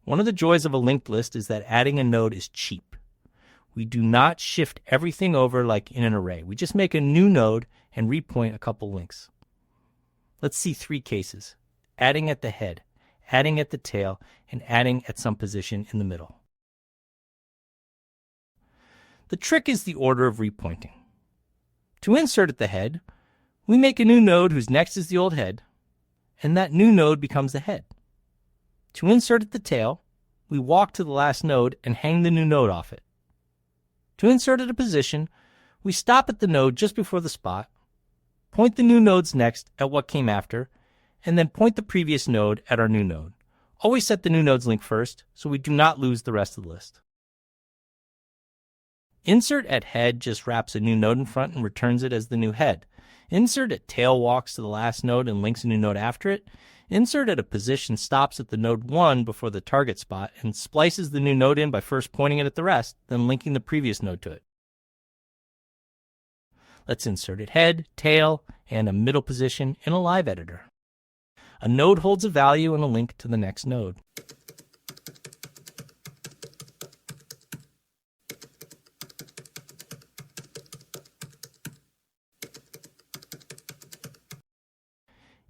One of the joys of a linked list is that adding a node is cheap. We do not shift everything over like in an array. We just make a new node and repoint a couple links. Let's see 3 cases: adding at the head, adding at the tail, and adding at some position in the middle. The trick is the order of repointing. To insert at the head, we make a new node whose next is the old head, and that new node becomes the head. To insert at the tail, we walk to the last node and hang the new node off it. To insert at a position, we stop at the node just before the spot, point the new nodes next at what came after, and then point the previous node at our new node. Always set the new node's link first so we do not lose the rest of the list. Insert at head just wraps a new node in front and returns it as the new head. Insert at tail walks to the last node and links a new node after it. Insert at a position stops at the node 1 before the target spot and splices the new node in by first pointing it at the rest, then linking the previous node to it. Let's insert at head, tail, and a middle position in a live editor. A node holds a value and a link to the next node.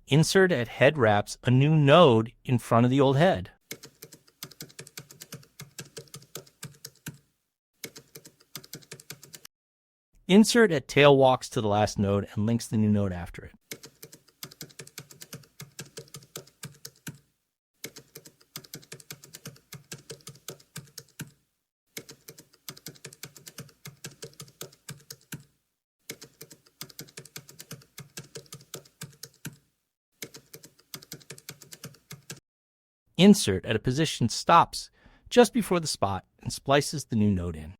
Insert at head wraps a new node in front of the old head. Insert at tail walks to the last node and links the new node after it. Insert at a position stops just before the spot and splices the new node in.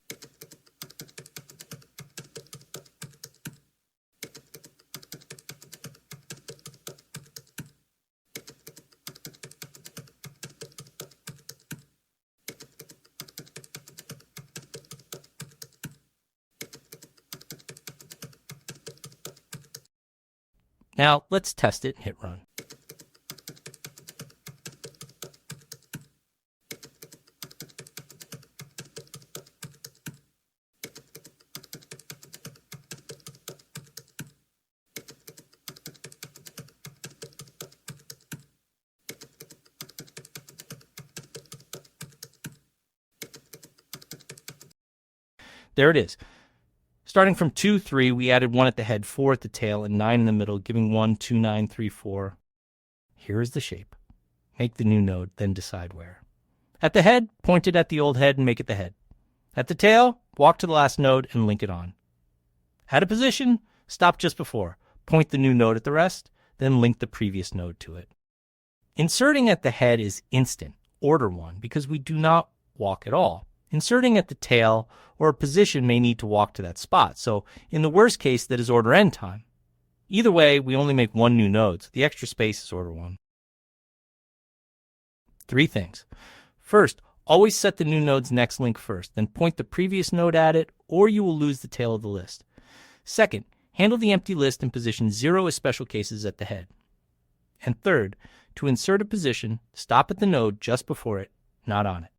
Now let's test it and hit run. There it is. Starting from 2, 3, we added 1 at the head, 4 at the tail, and 9 in the middle, giving 1, 2, 9, 3, 4. Here is the shape. Make the new node, then decide where. At the head, point it at the old head and make it the head. At the tail, walk to the last node and link it on. At a position, stop just before. Point the new node at the rest, then link the previous node to it. Inserting at the head is instant, order 1, because we do not walk at all. Inserting at the tail or a position may need to walk to that spot, so in the worst case, that is order n time. Either way, we only make 1 new node, so the extra space is order 1. 3 things. First, always set the new node's next link first, then point the previous node at it, or you will lose the tail of the list. Second, handle the empty list and position 0 as special cases at the head. And third, to insert a position, stop at the node just before it, not on it.